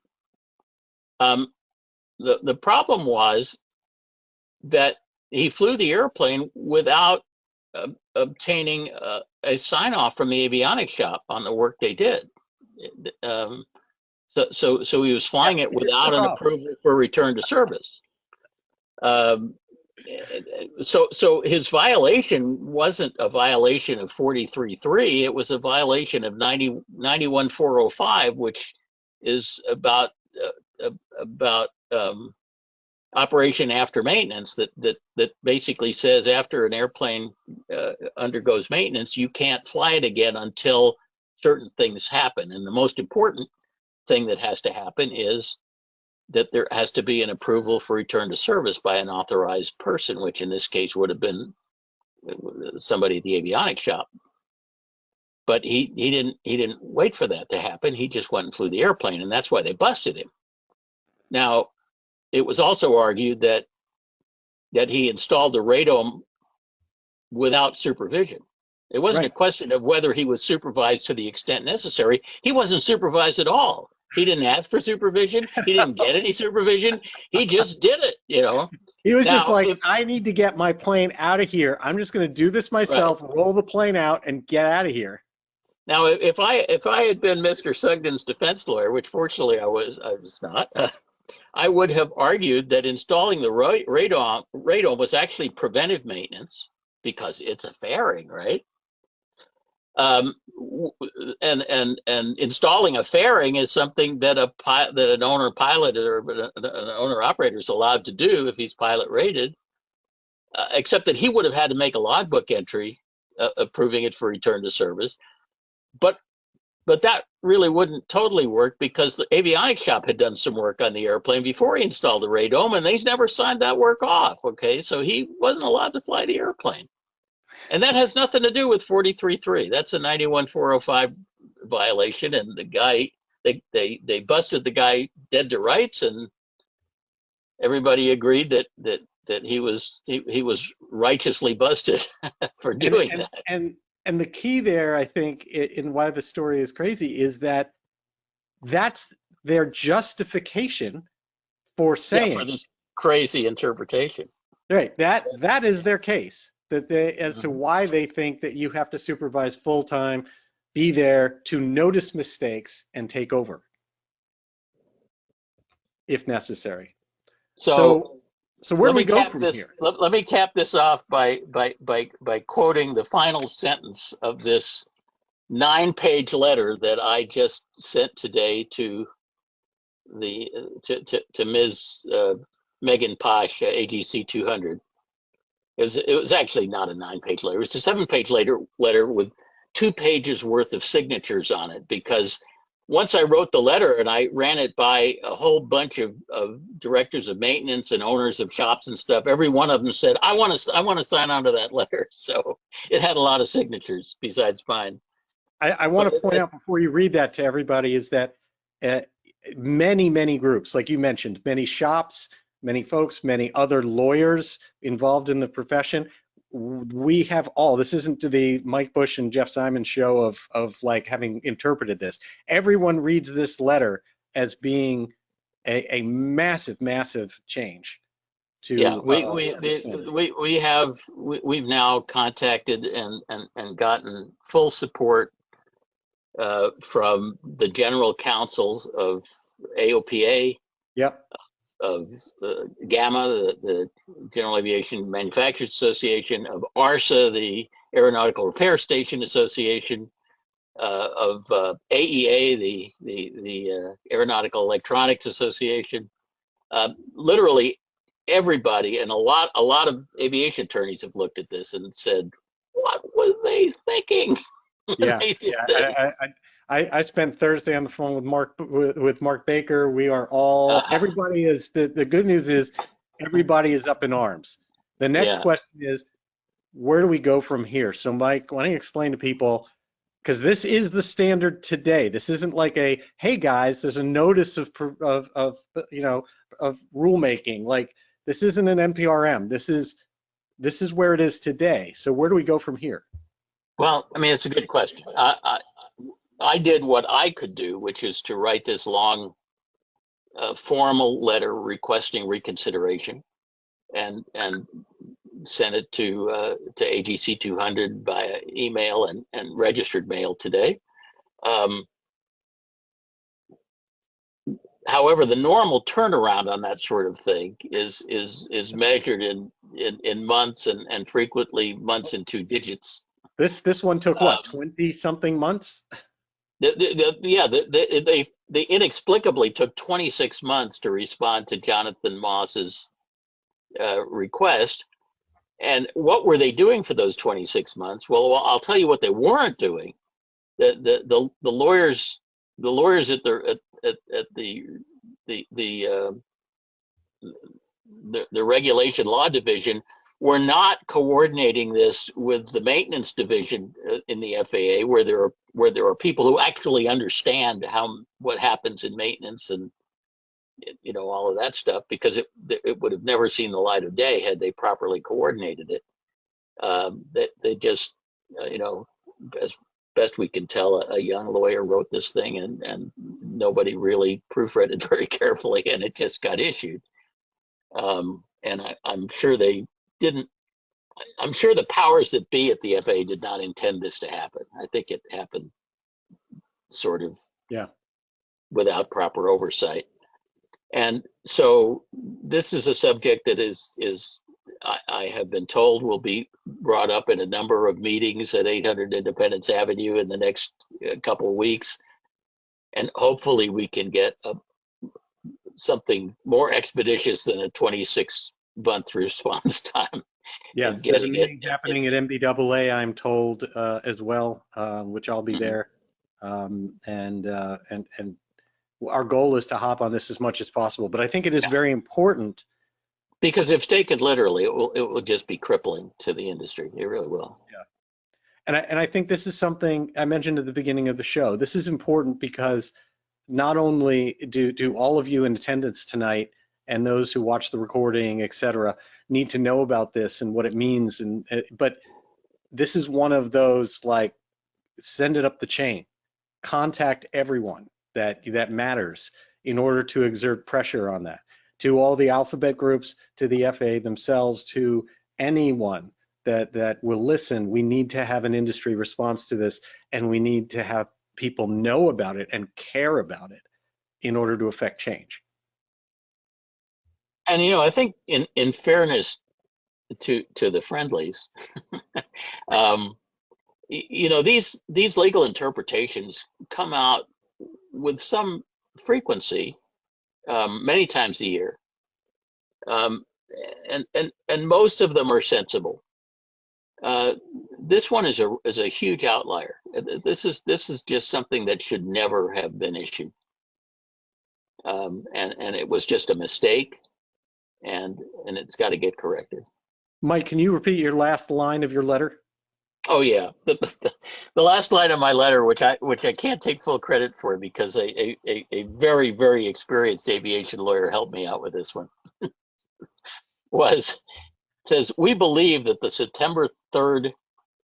The problem was that he flew the airplane without obtaining a sign-off from the avionics shop on the work they did. So he was flying it without an approval for return to service. So his violation wasn't a violation of 43.3. It was a violation of 91.405, which is about operation after maintenance. That basically says after an airplane undergoes maintenance, you can't fly it again until certain things happen. And the most important thing that has to happen is that there has to be an approval for return to service by an authorized person, which in this case would have been somebody at the avionics shop. But he didn't wait for that to happen. He just went and flew the airplane, and that's why they busted him. Now, it was also argued that he installed the radome without supervision. It wasn't a question of whether he was supervised to the extent necessary. He wasn't supervised at all. He didn't ask for supervision. He didn't get any supervision. He just did it, you know. He was just like, I need to get my plane out of here. I'm just going to do this myself, roll the plane out, and get out of here. Now, if I had been Mr. Sugden's defense lawyer, which fortunately I was not, I would have argued that installing the radome was actually preventive maintenance because it's a fairing, right? And installing a fairing is something that an owner pilot or an owner operator is allowed to do if he's pilot rated, except that he would have had to make a logbook entry approving it for return to service. But that really wouldn't totally work because the avionics shop had done some work on the airplane before he installed the radome, and they's never signed that work off. Okay, so he wasn't allowed to fly the airplane. And that has nothing to do with 43.3. That's a 91.405 violation, and the guy they busted the guy dead to rights, and everybody agreed that he was righteously busted for doing that. And the key there, I think, in why the story is crazy is that that's their justification for saying for this crazy interpretation. Right. That is their case. That as to why they think that you have to supervise full time, be there to notice mistakes and take over if necessary. So where do we go from here? Let me cap this off by quoting the final sentence of this 9-page letter that I just sent today to Ms. Megan Posh, AGC 200. It was actually not a 9-page letter. It was a 7-page letter with 2 pages worth of signatures on it, because once I wrote the letter and I ran it by a whole bunch of directors of maintenance and owners of shops and stuff, every one of them said, I want to sign on to that letter. So it had a lot of signatures besides mine. I want to point out before you read that to everybody is that many groups, like you mentioned, many shops, many folks, many other lawyers involved in the profession, we have all, this isn't the Mike Busch and Jeff Simon show of like having interpreted this. Everyone reads this letter as being a massive change. We've now contacted and gotten full support from the general counsels of AOPA, of GAMA, the General Aviation Manufacturers Association, of ARSA, the Aeronautical Repair Station Association, of AEA, the Aeronautical Electronics Association. Literally everybody, and a lot of aviation attorneys have looked at this and said, what were they thinking? I spent Thursday on the phone with Mark Baker. We are all, everybody is, the good news is everybody is up in arms. The next question is, where do we go from here? So Mike, why don't you explain to people, because this is the standard today. This isn't like a, hey guys, there's a notice of rulemaking. Like, this isn't an NPRM. This is where it is today. So where do we go from here? Well, I mean, it's a good question. I did what I could do, which is to write this long formal letter requesting reconsideration, and sent it to AGC 200 via email and registered mail today. However, the normal turnaround on that sort of thing is measured in months and frequently months in 2 digits. This one took what, 20-something months? They inexplicably took 26 months to respond to Jonathan Moss's request. And what were they doing for those 26 months? Well, I'll tell you what they weren't doing. The lawyers at the the regulation law division were not coordinating this with the maintenance division in the FAA, where there are people who actually understand what happens in maintenance and all of that stuff, because it would have never seen the light of day had they properly coordinated it. That they just as best we can tell, a young lawyer wrote this thing, and nobody really proofread it very carefully, and it just got issued. And I'm sure they didn't. I'm sure the powers that be at the FAA did not intend this to happen. I think it happened sort of without proper oversight. And so this is a subject that I have been told will be brought up in a number of meetings at 800 Independence Avenue in the next couple of weeks. And hopefully we can get something more expeditious than a 26-month response time. Yes, there's a meeting happening at MBAA, I'm told, as well, which I'll be there. And our goal is to hop on this as much as possible. But I think it is very important, because if taken literally, it will just be crippling to the industry. It really will. Yeah. And I think this is something I mentioned at the beginning of the show. This is important because not only do all of you in attendance tonight and those who watch the recording, etc., need to know about this and what it means, but this is one of those, like, send it up the chain, contact everyone that matters in order to exert pressure on that, to all the alphabet groups, to the FAA themselves, to anyone that will listen. We need to have an industry response to this, and we need to have people know about it and care about it in order to affect change. And I think in fairness to the friendlies, these legal interpretations come out with some frequency, many times a year, and most of them are sensible. This one is a huge outlier. This is just something that should never have been issued, and it was just a mistake, and it's got to get corrected. Mike, can you repeat your last line of your letter? Oh yeah, the last line of my letter, which I can't take full credit for, because a very, very experienced aviation lawyer helped me out with this one, says, we believe that the September 3rd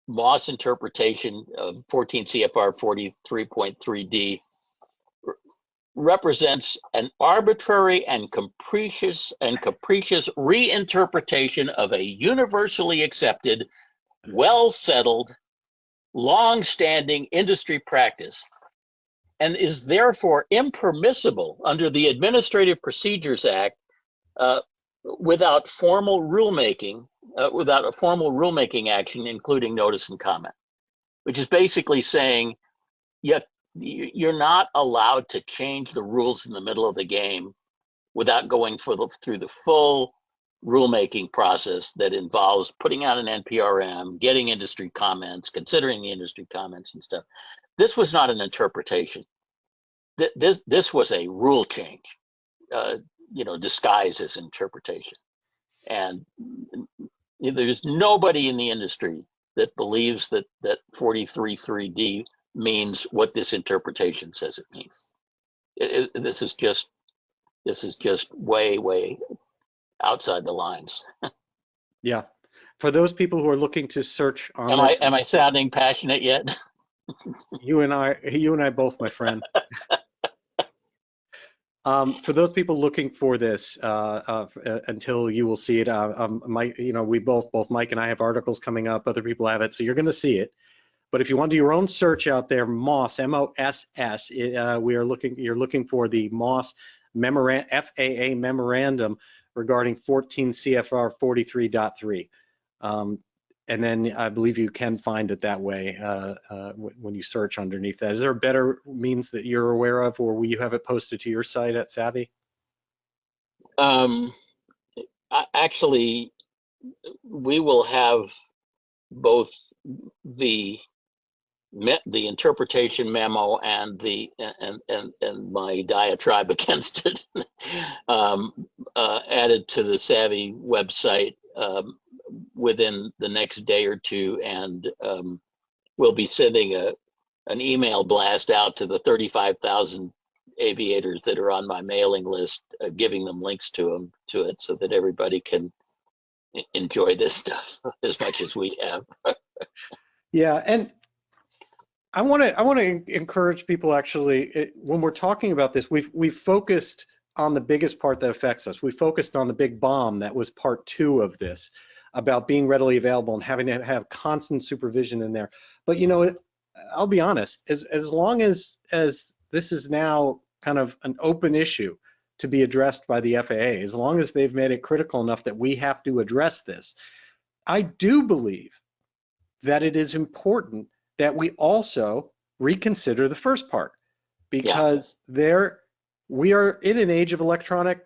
Moss interpretation of 14 CFR 43.3D represents an arbitrary and capricious reinterpretation of a universally accepted, well-settled, long-standing industry practice, and is therefore impermissible under the Administrative Procedures Act without a formal rulemaking action, including notice and comment, which is basically saying, you're not allowed to change the rules in the middle of the game without going through the full rulemaking process that involves putting out an NPRM, getting industry comments, considering the industry comments and stuff. This was not an interpretation. This was a rule change, disguised as interpretation. And there's nobody in the industry that believes that 43.3D means what this interpretation says it means. This is just way outside the lines. Yeah. For those people who are looking to search on this, am I sounding passionate yet? You and I both, my friend. For those people looking for this, until you will see it, Mike, we both Mike and I have articles coming up. Other people have it, so you're going to see it. But if you want to do your own search out there, MOSS, M-O-S-S, you're looking for the MOSS FAA memorandum regarding 14 CFR 43.3. And then I believe you can find it that way when you search underneath that. Is there a better means that you're aware of, or will you have it posted to your site at Savvy? Actually, we will have both the the interpretation memo and my diatribe against it added to the Savvy website within the next day or two, and we'll be sending an email blast out to the 35,000 aviators that are on my mailing list, giving them links to it so that everybody can enjoy this stuff as much as we have. Yeah, and I want to encourage people, actually, when we're talking about this, we've focused on the biggest part that affects us. We focused on the big bomb that was part 2 of this, about being readily available and having to have constant supervision in there. But you know, I'll be honest, as long as this is now kind of an open issue to be addressed by the FAA, as long as they've made it critical enough that we have to address this, I do believe that it is important that we also reconsider the first part, because we are in an age of electronic,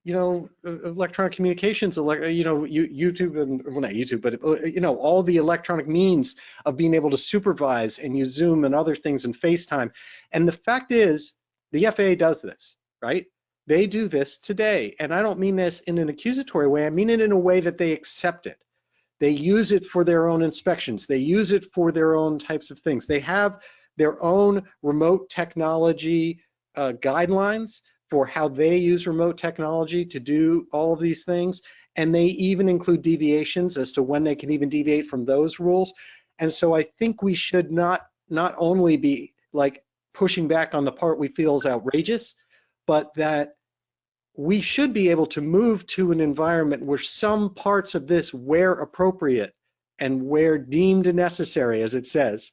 electronic communications, YouTube, and well, not YouTube, but all the electronic means of being able to supervise and use Zoom and other things and FaceTime. And the fact is, the FAA does this, right? They do this today, and I don't mean this in an accusatory way. I mean it in a way that they accept it. They use it for their own inspections. They use it for their own types of things. They have their own remote technology guidelines for how they use remote technology to do all of these things. And they even include deviations as to when they can even deviate from those rules. And so I think we should not only be like pushing back on the part we feel is outrageous, but that we should be able to move to an environment where some parts of this, where appropriate and where deemed necessary, as it says,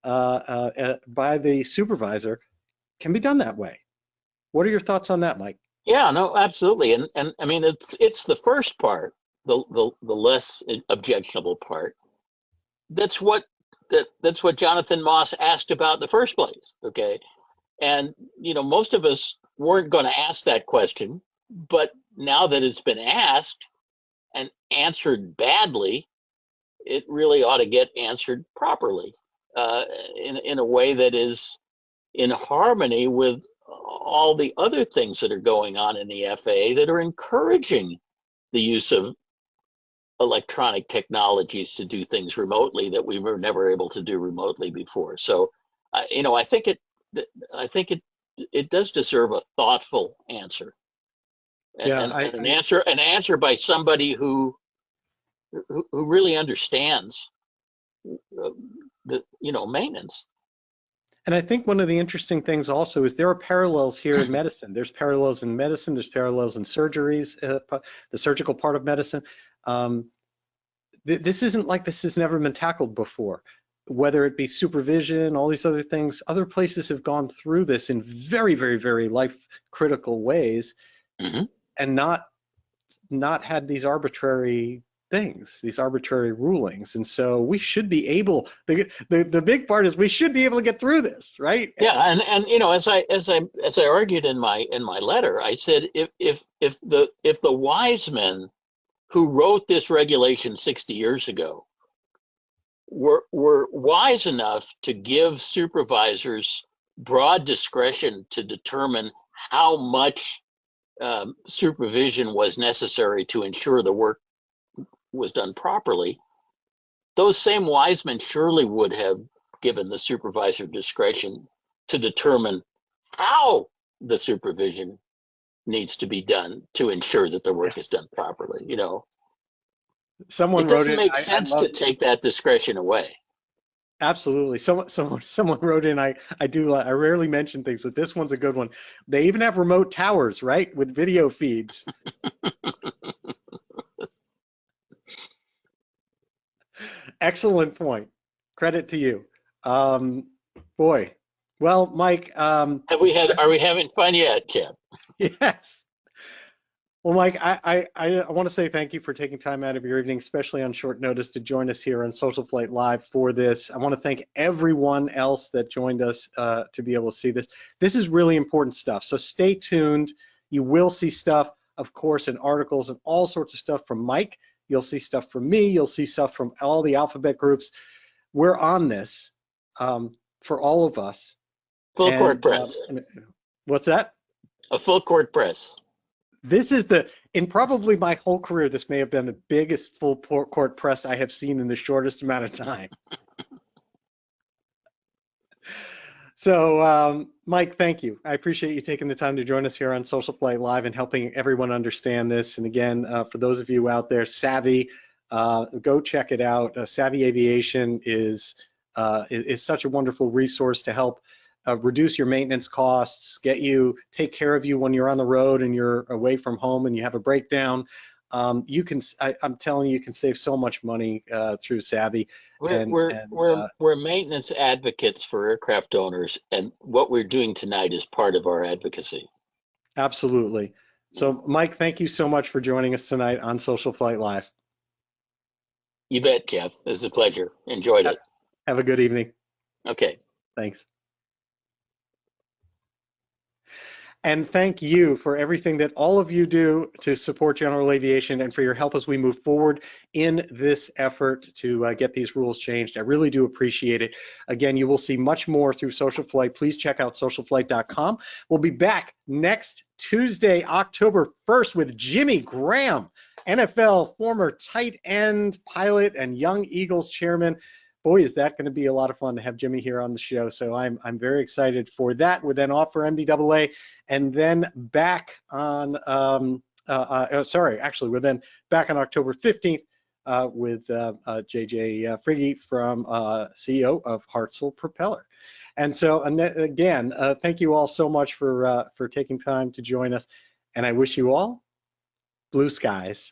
by the supervisor, can be done that way. What are your thoughts on that, Mike? Yeah, no, absolutely. And I mean, it's the first part, the less objectionable part. That's what Jonathan Moss asked about in the first place. Okay. And, most of us weren't going to ask that question, but now that it's been asked and answered badly, it really ought to get answered properly, in a way that is in harmony with all the other things that are going on in the FAA that are encouraging the use of electronic technologies to do things remotely that we were never able to do remotely before. So, I think it does deserve a thoughtful answer, and an answer by somebody who really understands the maintenance. And I think one of the interesting things also is there are parallels here in medicine. There's parallels in medicine. There's parallels in surgeries, the surgical part of medicine. This isn't like this has never been tackled before. Whether it be supervision, all these other things, other places have gone through this in very, very, very life critical ways, and not had these arbitrary things, these arbitrary rulings. And so we should be able, the big part is we should be able to get through this, right? Yeah, and as I argued in my letter, I said if the wise men who wrote this regulation 60 years ago were wise enough to give supervisors broad discretion to determine how much supervision was necessary to ensure the work was done properly, those same wise men surely would have given the supervisor discretion to determine how the supervision needs to be done to ensure that the work is done properly. Someone it wrote doesn't in, make sense to take that discretion away. Absolutely. Someone wrote in, I rarely mention things, but this one's a good one. They even have remote towers, right, with video feeds. Excellent point. Credit to you. Boy. Well, Mike. Are we having fun yet, Jeff? Yes. Well, Mike, I want to say thank you for taking time out of your evening, especially on short notice, to join us here on SocialFlight Live for this. I want to thank everyone else that joined us to be able to see this. This is really important stuff, so stay tuned. You will see stuff, of course, in articles and all sorts of stuff from Mike. You'll see stuff from me. You'll see stuff from all the alphabet groups. We're on this. for all of us. Full court press. What's that? A full court press. This is in probably my whole career, this may have been the biggest full court press I have seen in the shortest amount of time. So, Mike, thank you. I appreciate you taking the time to join us here on SocialFlight Live and helping everyone understand this. And again, for those of you out there, Savvy, go check it out. Savvy Aviation is such a wonderful resource to help reduce your maintenance costs, take care of you when you're on the road and you're away from home and you have a breakdown. I'm telling you, you can save so much money through Savvy. We're maintenance advocates for aircraft owners, and what we're doing tonight is part of our advocacy. Absolutely. So, Mike, thank you so much for joining us tonight on SocialFlight Live. You bet, Jeff. It was a pleasure. Enjoyed it. Have a good evening. Okay. Thanks. And thank you for everything that all of you do to support General Aviation and for your help as we move forward in this effort to get these rules changed. I really do appreciate it. Again, you will see much more through SocialFlight. Please check out socialflight.com. We'll be back next Tuesday, October 1st with Jimmy Graham, NFL former tight end pilot and Young Eagles chairman. Boy, is that going to be a lot of fun to have Jimmy here on the show. So I'm very excited for that. We're then off for MBAA, and then back on we're then back on October 15th with JJ Frigge from CEO of Hartzell Propeller. And so again, thank you all so much for taking time to join us, and I wish you all blue skies.